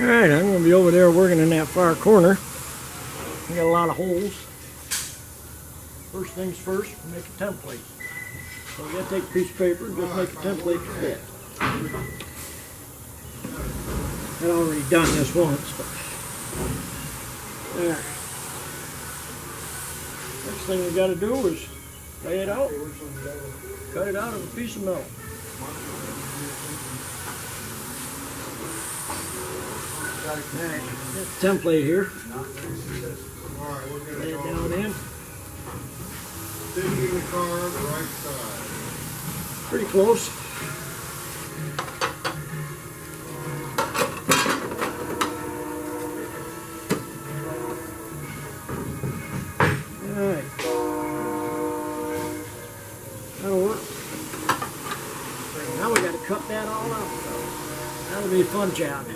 Alright, I'm going to be over there working in that far corner. We got a lot of holes. First things first, make a template. So you got to take a piece of paper and just make a template to fit. I'd already done this once, but there. Next thing we got to do is lay it out, cut it out of a piece of metal. Alright, got the template here. Lay it down in. Taking the car on the right side. Pretty close. Alright. That'll work. Now we got to cut that all out. That'll be a fun job.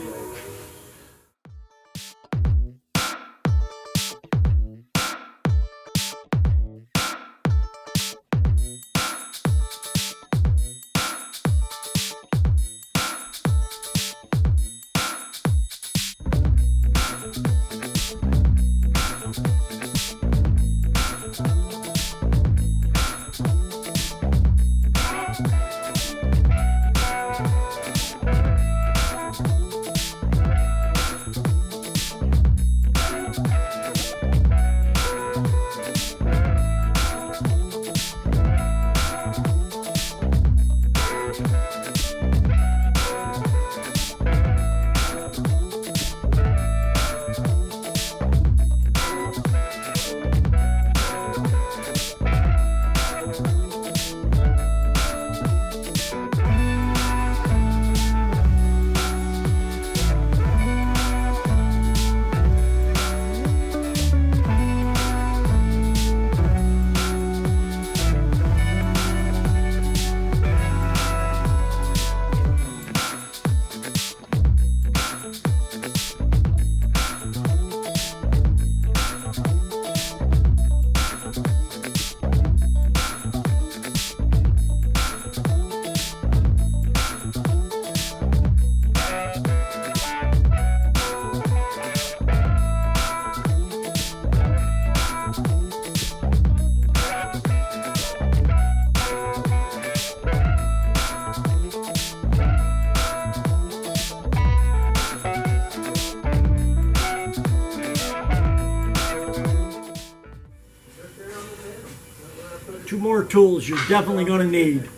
Two more tools you're definitely going to need.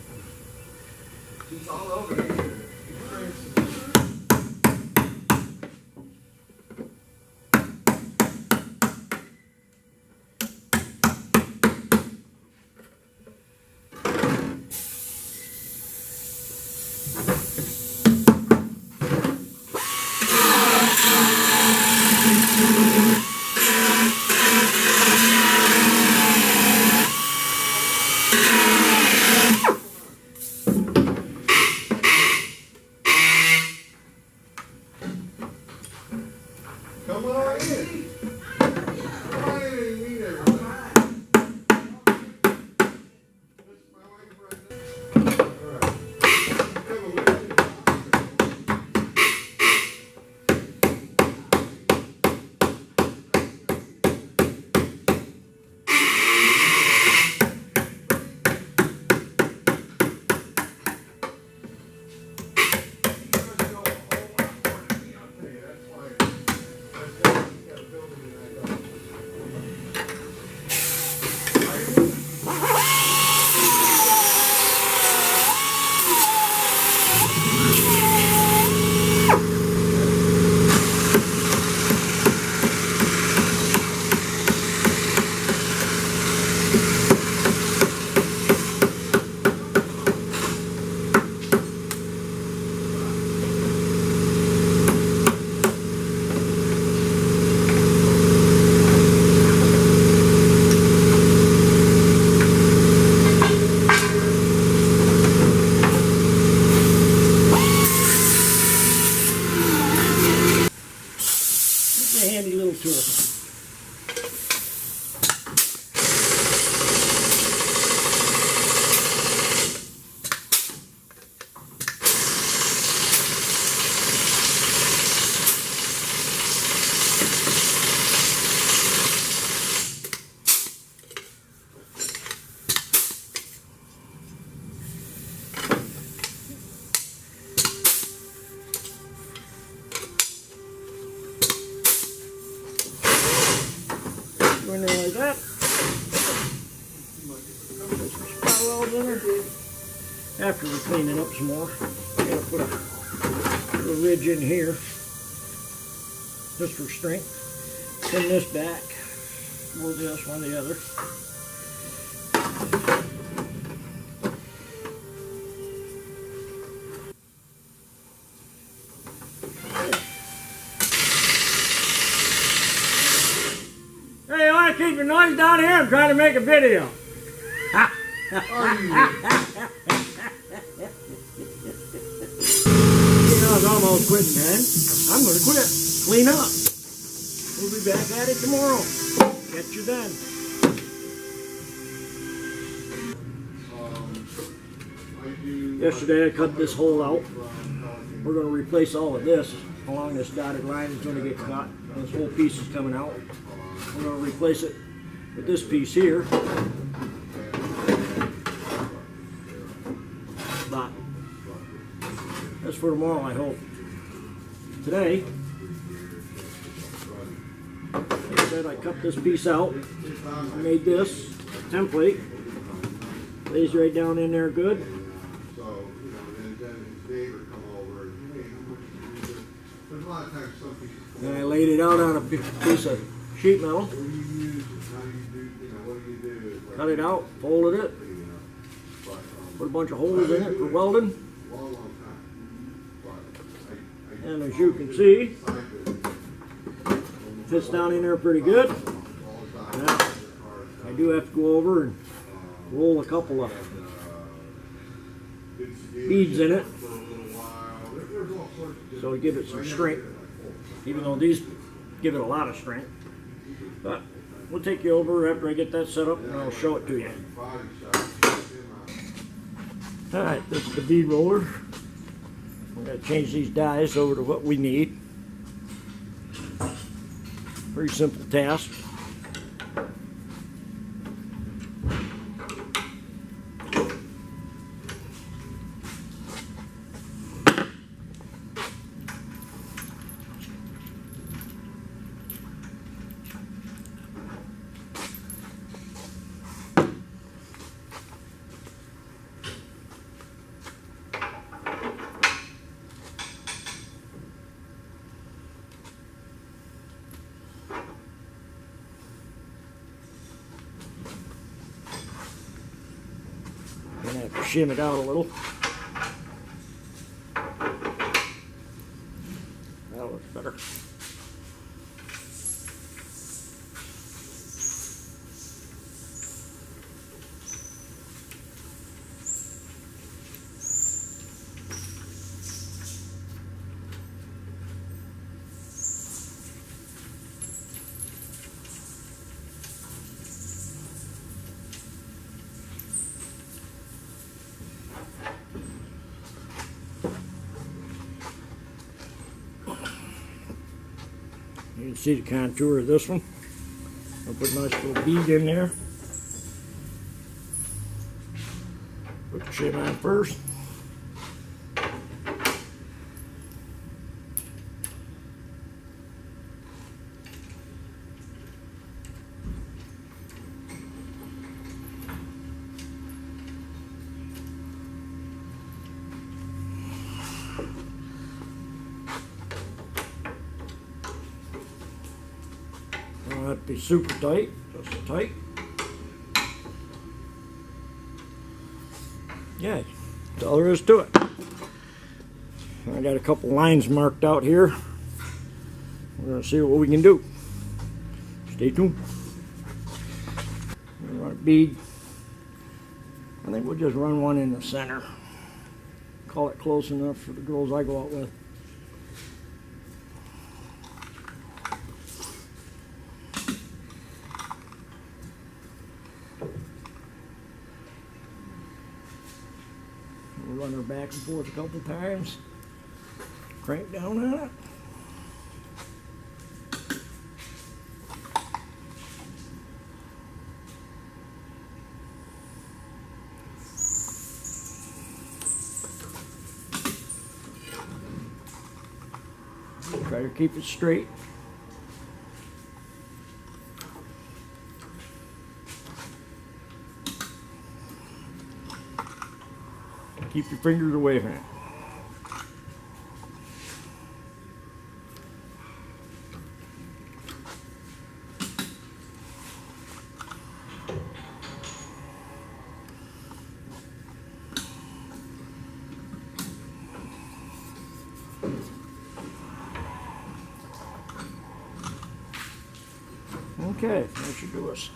in there like that. Put some spout welds in there. After we clean it up some more, I'm going to put a ridge in here just for strength. Pin this back, or this, one or the other. Hey, you want to keep your noise down here? I'm trying to make a video. It's almost quitting, man. I'm going to quit. Clean up. We'll be back at it tomorrow. Catch you then. Yesterday I cut this hole out. We're going to replace all of this along this dotted line. It's going to get cut. This whole piece is coming out. We're going to replace it with this piece here. But that's for tomorrow, I hope. Today, like I said, I cut this piece out. I made this template. Lays right down in there good. And I laid it out on a piece of sheet metal. Cut it out, folded it. Put a bunch of holes in it for welding. And as you can see, it fits down in there pretty good. Now, I do have to go over and roll a couple of beads in it so to give it some strength, even though these give it a lot of strength. But we'll take you over after I get that set up and I'll show it to you. Alright, this is the bead roller. I'm going to change these dies over to what we need. Pretty simple task. Gonna have to shim it out a little. That looks better. You can see the contour of this one. I'll put a nice little bead in there. Put the shim on first. Don't have to be super tight, just tight. Yeah, that's all there is to it. I got a couple lines marked out here. We're going to see what we can do. Stay tuned. We run a bead. I think we'll just run one in the center. Call it close enough for the girls I go out with. We'll run her back and forth a couple times. Crank down on it. Try to keep it straight. Keep your fingers away from it. Okay, that should do us.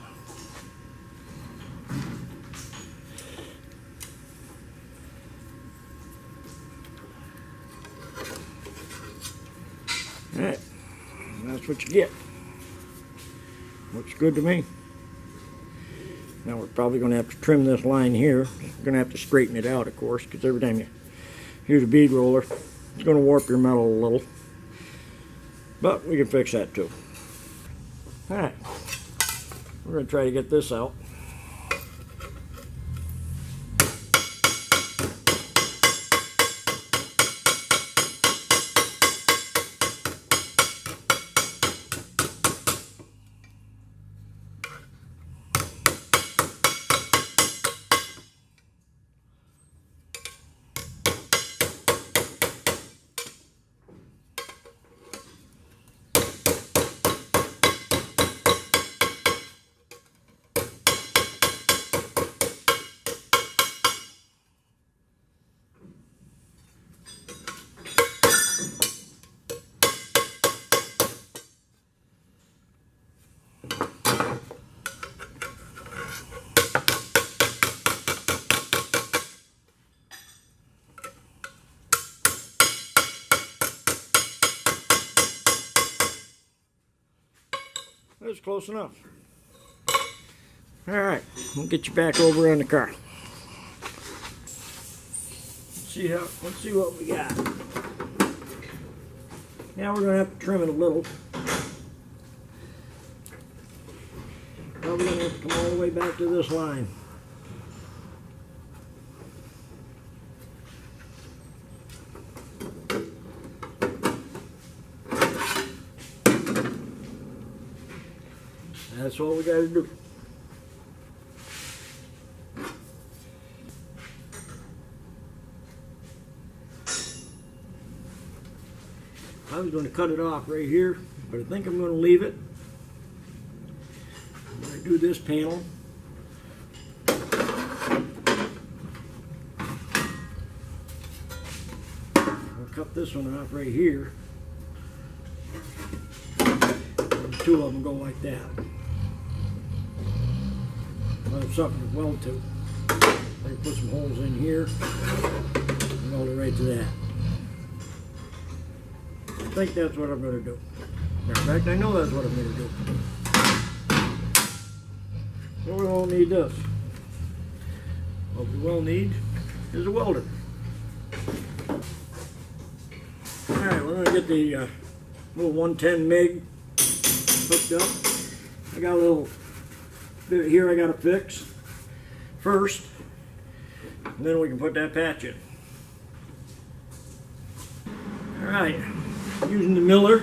Alright, that's what you get. Looks good to me. Now we're probably going to have to trim this line here. We're going to have to straighten it out, of course, because every time you use a bead roller, it's going to warp your metal a little. But we can fix that too. Alright, we're going to try to get this out. That's close enough. Alright, we'll get you back over on the car. Let's see what we got. Now we're going to have to trim it a little. Probably going to have to come all the way back to this line. That's all we got to do. I was going to cut it off right here, but I think I'm going to leave it. I'm going to do this panel. I'll cut this one off right here. And two of them go like that. I'll have something to weld to. I can put some holes in here and weld it right to that. I think that's what I'm going to do. In fact, I know that's what I'm going to do. So we won't need this. What we will need is a welder. Alright, we're going to get the little 110 MIG hooked up. I got a little bit here I got to fix first, and then we can put that patch in. Alright, using the Miller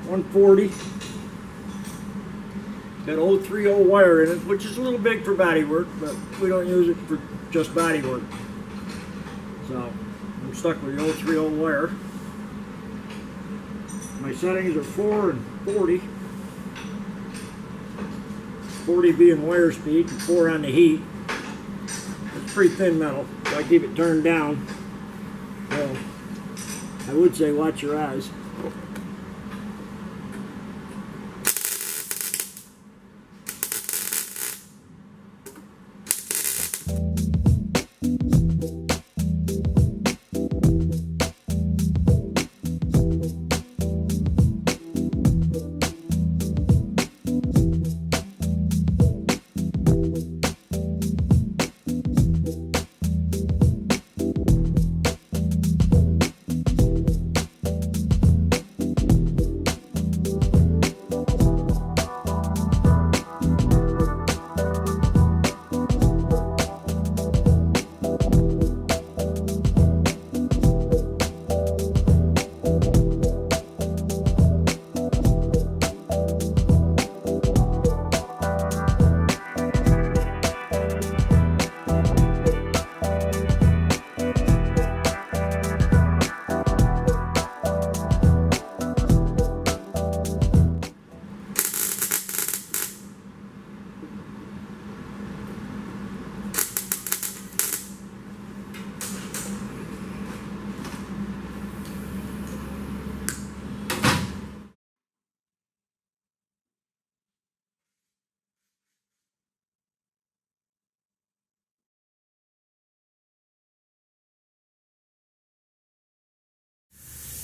140. Got 030 wire in it, which is a little big for body work, but we don't use it for just body work. So I'm stuck with the 030 wire. My settings are 4 and 40. 40 being wire speed and 4 on the heat. It's pretty thin metal, so I keep it turned down. So I would say watch your eyes.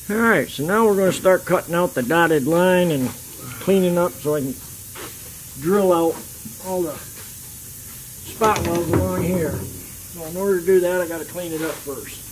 Alright, so now we're going to start cutting out the dotted line and cleaning up so I can drill out all the spot welds along here. So in order to do that, I got to clean it up first.